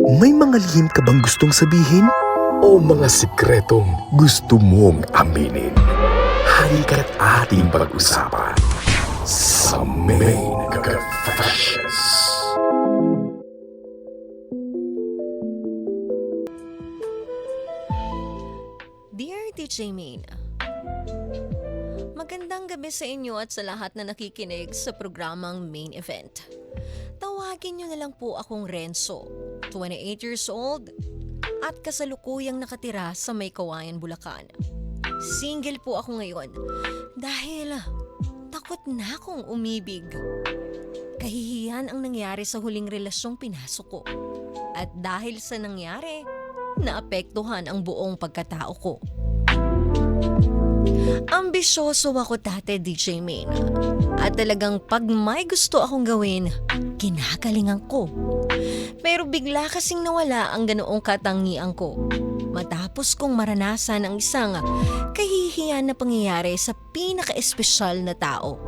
May mga lihim ka bang gustong sabihin? O mga sikretong gusto mong aminin? Halika't ating pag-usapan sa Main Confessions. Dear DJ Main, magandang gabi sa inyo at sa lahat na nakikinig sa programang Main Event. Tawagin niyo na lang po akong Renzo, 28 years old at kasalukuyang nakatira sa May Kawayan, Bulacan. Single po ako ngayon dahil takot na akong umibig. Kahihiyan ang nangyari sa huling relasyong pinasok ko. At dahil sa nangyari, naapektuhan ang buong pagkatao ko. Ambisyoso ako dati, DJ Main. At talagang pag may gusto akong gawin, kinagalingan ko. Pero bigla kasing nawala ang ganoong katangian ko. Matapos kong maranasan ang isang kahihiyan na pangyayari sa pinaka-espesyal na tao.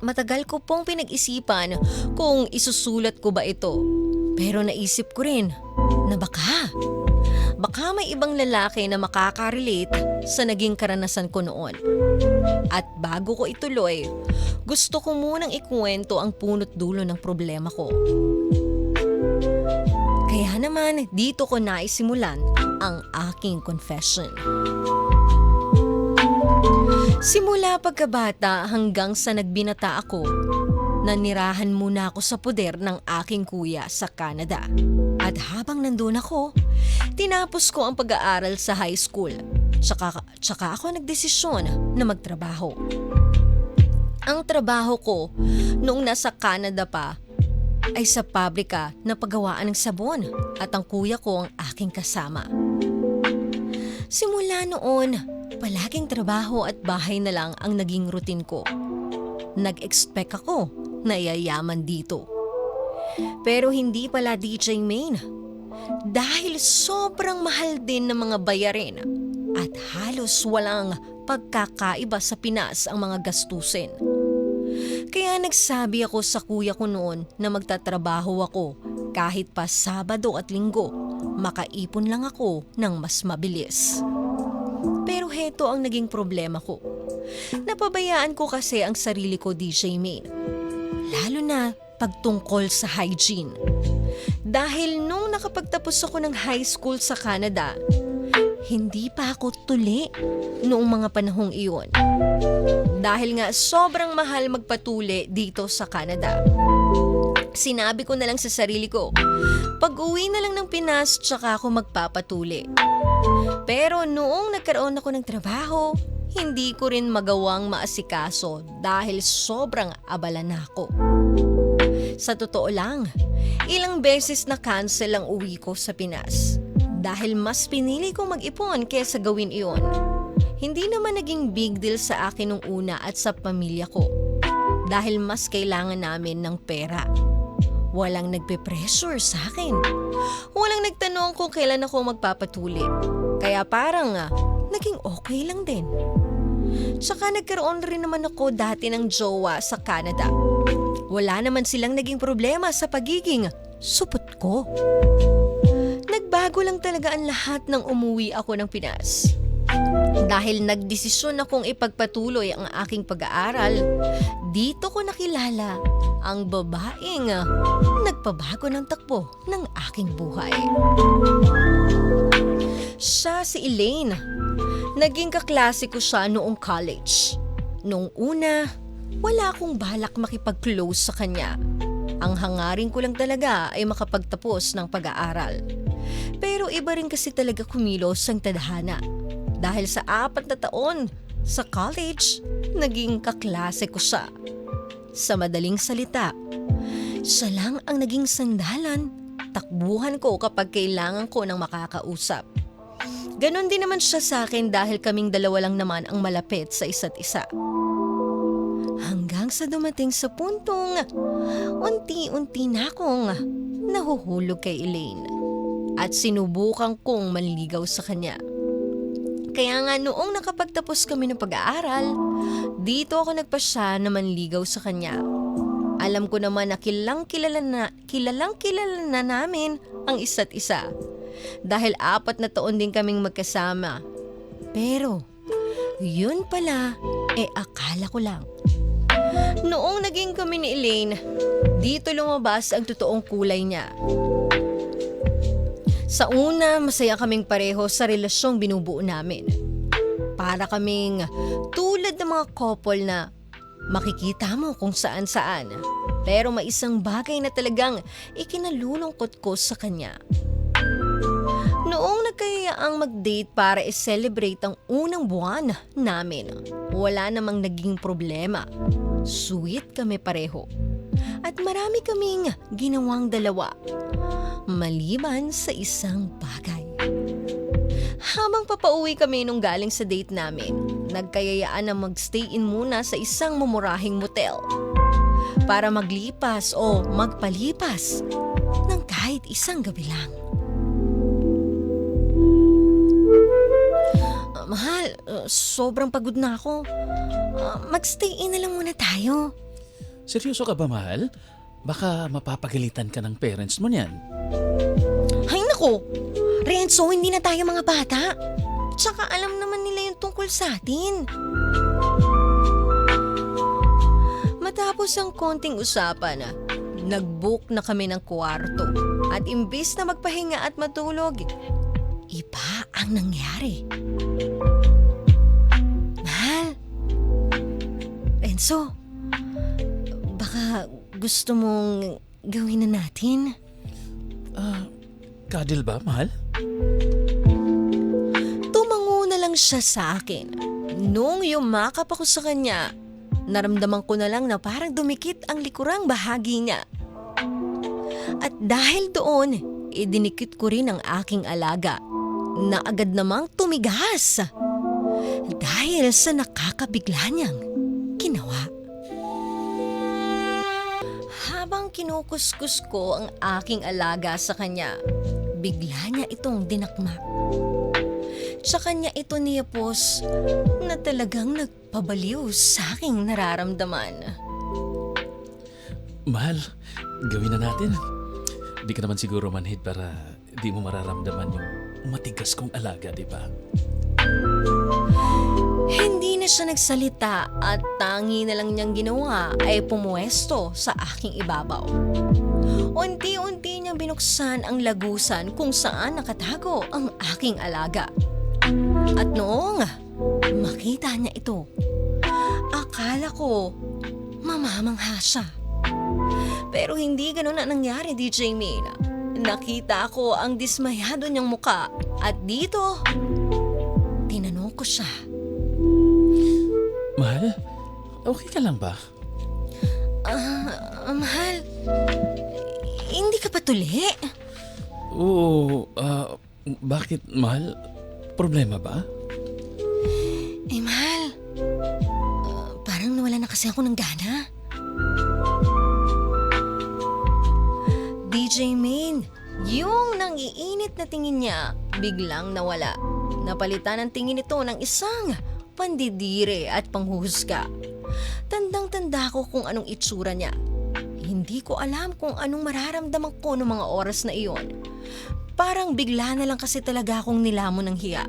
Matagal ko pong pinag-isipan kung isusulat ko ba ito. Pero naisip ko rin na baka may ibang lalaki na makaka-relate sa naging karanasan ko noon. At bago ko ituloy, gusto ko munang ikuwento ang punot dulo ng problema ko. Kaya naman, dito ko naisimulan ang aking confession. Simula pagkabata hanggang sa nagbinata ako, nanirahan muna ako sa poder ng aking kuya sa Canada. At habang nandun ako, tinapos ko ang pag-aaral sa high school. Tsaka ako nagdesisyon na magtrabaho. Ang trabaho ko noong nasa Canada pa ay sa pabrika na paggawaan ng sabon at ang kuya ko ang aking kasama. Simula noon, palaging trabaho at bahay na lang ang naging routine ko. Nag-expect ako na yayaman dito. Pero hindi pala, DJ Main. Dahil sobrang mahal din ng mga bayarin at halos walang pagkakaiba sa Pinas ang mga gastusin. Kaya nagsabi ako sa kuya ko noon na magtatrabaho ako kahit pa Sabado at Linggo, makaipon lang ako ng mas mabilis. Pero heto ang naging problema ko. Napabayaan ko kasi ang sarili ko, DJ Main. Lalo na pagtungkol sa hygiene. Dahil nung nakapagtapos ako ng high school sa Canada, hindi pa ako tuli noong mga panahong iyon. Dahil nga sobrang mahal magpatuli dito sa Canada. Sinabi ko na lang sa sarili ko, pag-uwi na lang ng Pinas tsaka ako magpapatuli. Pero noong nagkaroon ako ng trabaho, hindi ko rin magawang maasikaso dahil sobrang abala na ako. Sa totoo lang, ilang beses na cancel ang uwi ko sa Pinas dahil mas pinili kong mag-ipon kaysa gawin iyon. Hindi naman naging big deal sa akin nung una at sa pamilya ko dahil mas kailangan namin ng pera. Walang nagpe-pressure sa akin. Walang nagtanong kung kailan ako magpapatuli. Kaya parang naging okay lang din. Tsaka nagkaroon rin naman ako dati ng jowa sa Canada. Wala naman silang naging problema sa pagiging supot ko. Nagbago lang talaga ang lahat nang umuwi ako ng Pinas. Dahil nagdesisyon akong ipagpatuloy ang aking pag-aaral, dito ko nakilala ang babaeng nagpabago ng takbo ng aking buhay. Siya si Elaine. Naging kaklase ko siya noong college. Noong una, wala akong balak makipag-close sa kanya. Ang hangarin ko lang talaga ay makapagtapos ng pag-aaral. Pero iba rin kasi talaga kumilos ang tadhana. Dahil sa 4 na taon sa college, naging kaklase ko siya. Sa madaling salita, siya lang ang naging sandalan, takbuhan ko kapag kailangan ko ng makakausap. Ganon din naman siya sa akin dahil kaming dalawa lang naman ang malapit sa isa't isa. Hanggang sa dumating sa puntong unti-unti na akong nahuhulog kay Elaine at sinubukan kong manligaw sa kanya. Kaya nga noong nakapagtapos kami ng pag-aaral, dito ako nagpasya na manligaw sa kanya. Alam ko naman na kilalang kilala na namin ang isa't isa. Dahil 4 na taon din kaming magkasama. Pero, yun pala, akala ko lang. Noong naging kami ni Elaine, dito lumabas ang totoong kulay niya. Sa una, masaya kaming pareho sa relasyong binubuo namin. Para kaming tulad ng mga couple na makikita mo kung saan-saan. Pero may isang bagay na talagang ikinalulungkot ko sa kanya. Noong nagkayaang mag-date para i-celebrate ang unang buwan namin, wala namang naging problema. Sweet kami pareho. At marami kaming ginawang dalawa. Maliban sa isang bagay. Habang papauwi kami nung galing sa date namin, nagkayayaan na mag-stay-in muna sa isang mumurahing motel. Para maglipas o magpalipas ng kahit isang gabi lang. Mahal, sobrang pagod na ako. Mag-stay-in na lang muna tayo. Seryoso ka ba, mahal? Baka mapapagalitan ka ng parents mo niyan. Hay nako, Renzo, hindi na tayo mga bata. Tsaka alam naman nila yung tungkol sa atin. Matapos ang konting usapan, nag-book na kami ng kwarto. At imbis na magpahinga at matulog, iba ang nangyari. Mahal, Renzo, baka gusto mong gawin na natin? Kadil ba, mahal? Tumango na lang siya sa akin. Nung yumakap ako sa kanya, naramdaman ko na lang na parang dumikit ang likurang bahagi niya. At dahil doon, idinikit ko rin ang aking alaga na agad namang tumigas dahil sa nakakabigla niyang ginawa. Habang kinukuskus ko ang aking alaga sa kanya, bigla niya itong dinakma. Sa kanya ito niyapos na talagang nagpabaliw sa aking nararamdaman. Mahal, gawin na natin. Di ka naman siguro manhid para di mo mararamdaman yung matigas kong alaga, di ba? Hindi na siya nagsalita at tangi na lang niyang ginawa ay pumuwesto sa aking ibabaw. Unti-unti niyang binuksan ang lagusan kung saan nakatago ang aking alaga. At noong makita niya ito, akala ko mamamangha siya. Pero hindi ganun ang nangyari, DJ Min. Nakita ko ang dismayado niyang muka at dito, tinanong ko siya. Mahal, okay ka lang ba? Mahal, hindi ka patuli? Oo, bakit, mahal? Problema ba? Mahal, parang nawala na kasi ako ng gana. DJ Min, yung nangiinit na tingin niya, biglang nawala. Napalitan ang tingin nito ng isang pandidire at panghuhusga. Tandang-tanda ko kung anong itsura niya. Hindi ko alam kung anong mararamdaman ko noong mga oras na iyon. Parang bigla na lang kasi talaga akong nilamon ng hiya.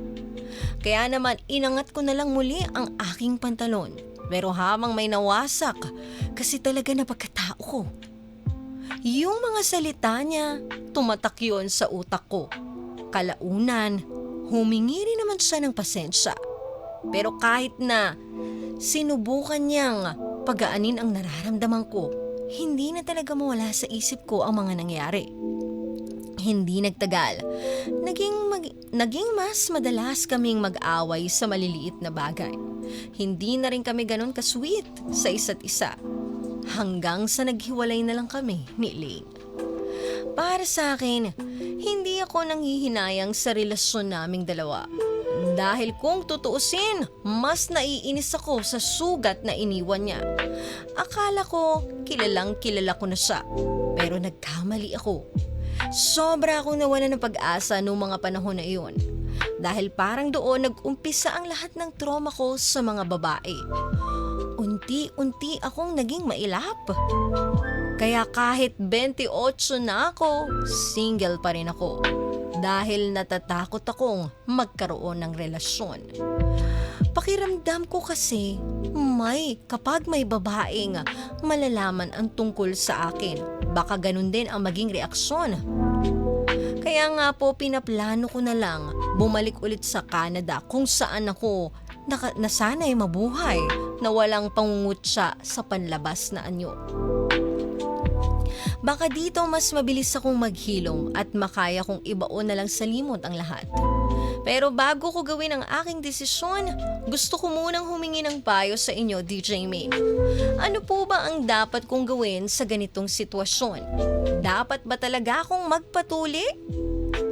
Kaya naman inangat ko na lang muli ang aking pantalon. Pero habang may nawasak, kasi talaga napagkatao ko. Yung mga salita niya, tumatak yun sa utak ko. Kalaunan, humingi rin naman siya ng pasensya. Pero kahit na sinubukan niyang pagaanin ang nararamdaman ko, hindi na talaga mawala sa isip ko ang mga nangyari. Hindi nagtagal, naging mas madalas kaming mag-away sa maliliit na bagay. Hindi na rin kami ganun ka-sweet sa isa't isa. Hanggang sa naghiwalay na lang kami ni Elaine. Para sa akin, hindi ako nanghihinayang sa relasyon naming dalawa. Dahil kung tutuusin, mas naiinis ako sa sugat na iniwan niya. Akala ko kilalang kilala ko na siya, pero nagkamali ako. Sobra akong nawala ng pag-asa noong mga panahon na iyon. Dahil parang doon nag-umpisa ang lahat ng trauma ko sa mga babae. unti-unti akong naging mailap. Kaya kahit 28 na ako, single pa rin ako. Dahil natatakot akong magkaroon ng relasyon. Pakiramdam ko kasi, kapag may babaeng malalaman ang tungkol sa akin, baka ganun din ang maging reaksyon. Kaya nga po pinaplano ko na lang bumalik ulit sa Canada kung saan ako nasanay mabuhay na walang pangungutya sa panlabas na anyo. Baka dito mas mabilis akong maghilom at makaya kong ibaon na lang sa limot ang lahat. Pero bago ko gawin ang aking desisyon, gusto ko munang humingi ng payo sa inyo, DJ May. Ano po ba ang dapat kong gawin sa ganitong sitwasyon? Dapat ba talaga akong magpatuli?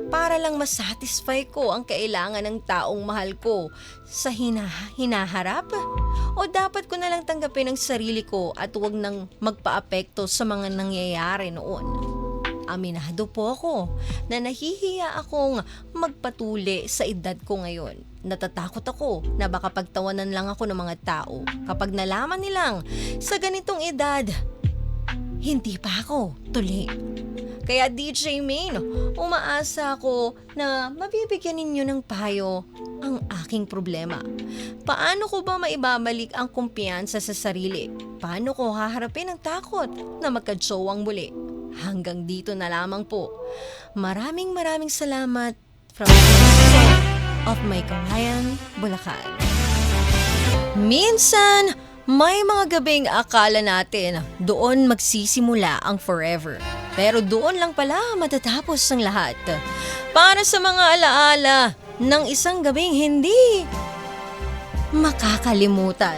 Para lang masatisfy ko ang kailangan ng taong mahal ko sa hinaharap? O dapat ko na lang tanggapin ang sarili ko at huwag nang magpaapekto sa mga nangyayari noon? Aminado po ako na nahihiya akong magpatuli sa edad ko ngayon. Natatakot ako na baka pagtawanan lang ako ng mga tao kapag nalaman nilang sa ganitong edad, hindi pa ako tuli. Kaya DJ Main, umaasa ako na mabibigyan ninyo ng payo ang aking problema. Paano ko ba maibabalik ang kumpiyansa sa sarili? Paano ko haharapin ang takot na magka-jowang muli? Hanggang dito na lamang po. Maraming salamat from the soul of my Kawayan, Bulacan. Minsan, may mga gabing akala natin doon magsisimula ang forever. Pero doon lang pala matatapos ang lahat. Para sa mga alaala ng isang gabing hindi makakalimutan.